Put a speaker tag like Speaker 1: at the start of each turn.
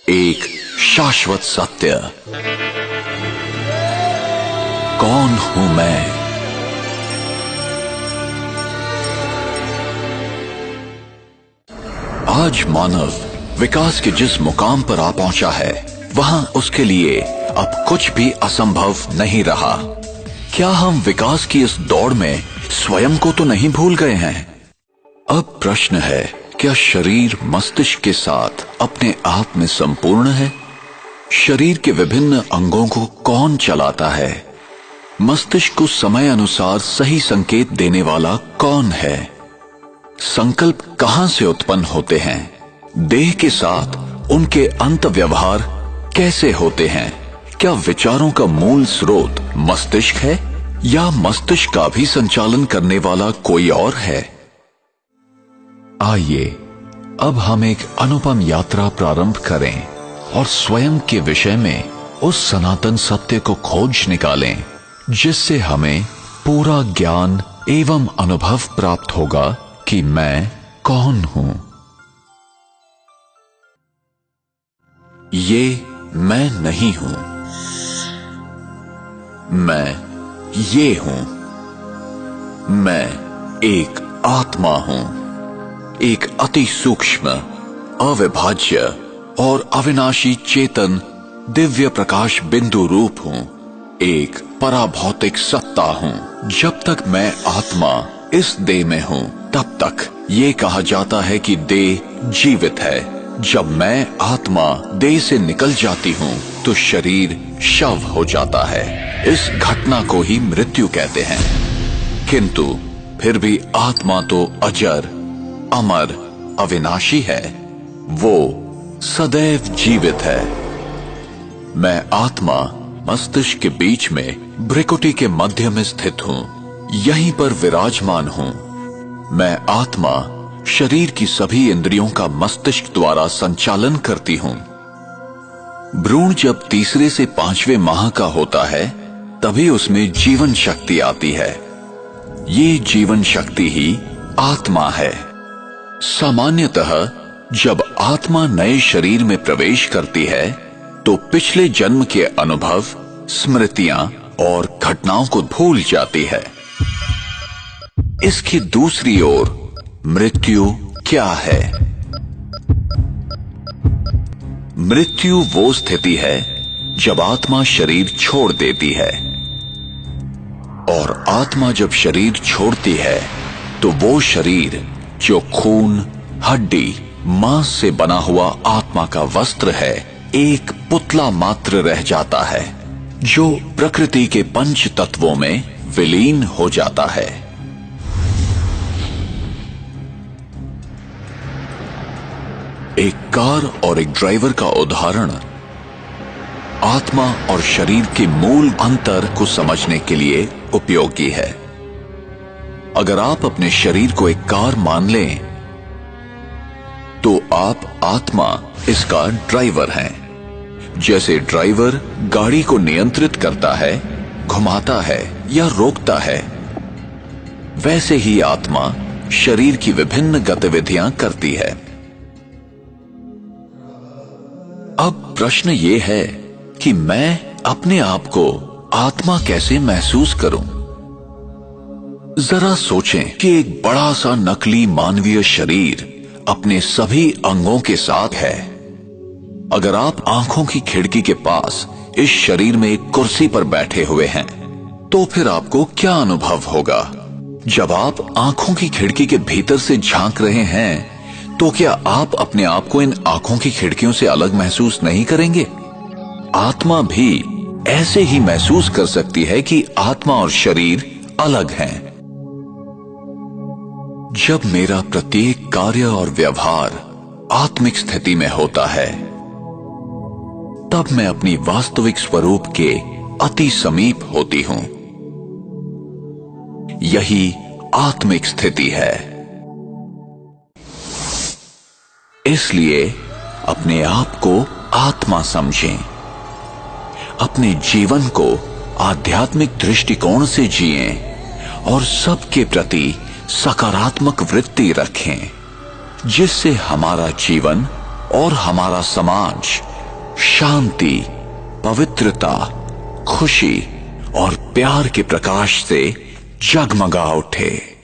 Speaker 1: एक शाश्वत सत्य। कौन हूं मैं? आज मानव विकास के जिस मुकाम पर आ पहुंचा है, वहां उसके लिए अब कुछ भी असंभव नहीं रहा। क्या हम विकास की इस दौड़ में स्वयं को तो नहीं भूल गए हैं? अब प्रश्न है, क्या शरीर मस्तिष्क के साथ अपने आप में संपूर्ण है? शरीर के विभिन्न अंगों को कौन चलाता है? मस्तिष्क को समय अनुसार सही संकेत देने वाला कौन है? संकल्प कहां से उत्पन्न होते हैं? देह के साथ उनके अंत व्यवहार कैसे होते हैं? क्या विचारों का मूल स्रोत मस्तिष्क है या मस्तिष्क का भी संचालन करने वाला कोई और है? आइए अब हम एक अनुपम यात्रा प्रारंभ करें और स्वयं के विषय में उस सनातन सत्य को खोज निकालें, जिससे हमें पूरा ज्ञान एवं अनुभव प्राप्त होगा कि मैं कौन हूं। ये मैं नहीं हूं, मैं ये हूं। मैं एक आत्मा हूं, एक अति सूक्ष्म, अविभाज्य और अविनाशी चेतन दिव्य प्रकाश बिंदु रूप हूं। एक पराभौतिक सत्ता हूं। जब तक मैं आत्मा इस देह में हूं, तब तक ये कहा जाता है कि देह जीवित है। जब मैं आत्मा देह से निकल जाती हूं, तो शरीर शव हो जाता है। इस घटना को ही मृत्यु कहते हैं। किंतु फिर भी आत्मा तो अजर, अमर, अविनाशी है। वो सदैव जीवित है। मैं आत्मा मस्तिष्क के बीच में भ्रिकुटी के मध्य में स्थित हूं, यहीं पर विराजमान हूं। मैं आत्मा शरीर की सभी इंद्रियों का मस्तिष्क द्वारा संचालन करती हूं। भ्रूण जब तीसरे से 5वें माह का होता है, तभी उसमें जीवन शक्ति आती है। ये जीवन शक्ति ही आत्मा है। सामान्यतः जब आत्मा नए शरीर में प्रवेश करती है, तो पिछले जन्म के अनुभव, स्मृतियां और घटनाओं को भूल जाती है। इसकी दूसरी ओर मृत्यु क्या है? मृत्यु वो स्थिति है जब आत्मा शरीर छोड़ देती है। और आत्मा जब शरीर छोड़ती है, तो वो शरीर जो खून, हड्डी, मांस से बना हुआ आत्मा का वस्त्र है, एक पुतला मात्र रह जाता है, जो प्रकृति के पंच तत्वों में विलीन हो जाता है। एक कार और एक ड्राइवर का उदाहरण आत्मा और शरीर के मूल अंतर को समझने के लिए उपयोगी है। अगर आप अपने शरीर को एक कार मान लें, तो आप आत्मा इसका ड्राइवर हैं। जैसे ड्राइवर गाड़ी को नियंत्रित करता है, घुमाता है या रोकता है, वैसे ही आत्मा शरीर की विभिन्न गतिविधियां करती है। अब प्रश्न ये है कि मैं अपने आप को आत्मा कैसे महसूस करूं? जरा सोचें कि एक बड़ा सा नकली मानवीय शरीर अपने सभी अंगों के साथ है। अगर आप आंखों की खिड़की के पास इस शरीर में एक कुर्सी पर बैठे हुए हैं, तो फिर आपको क्या अनुभव होगा? जब आप आंखों की खिड़की के भीतर से झांक रहे हैं, तो क्या आप अपने आप को इन आंखों की खिड़कियों से अलग महसूस नहीं करेंगे? आत्मा भी ऐसे ही महसूस कर सकती है कि आत्मा और शरीर अलग हैं। जब मेरा प्रत्येक कार्य और व्यवहार आत्मिक स्थिति में होता है, तब मैं अपनी वास्तविक स्वरूप के अति समीप होती हूं। यही आत्मिक स्थिति है। इसलिए अपने आप को आत्मा समझें। अपने जीवन को आध्यात्मिक दृष्टिकोण से जिएं और सबके प्रति सकारात्मक वृत्ति रखें, जिससे हमारा जीवन और हमारा समाज शांति, पवित्रता, खुशी और प्यार के प्रकाश से जगमगा उठे।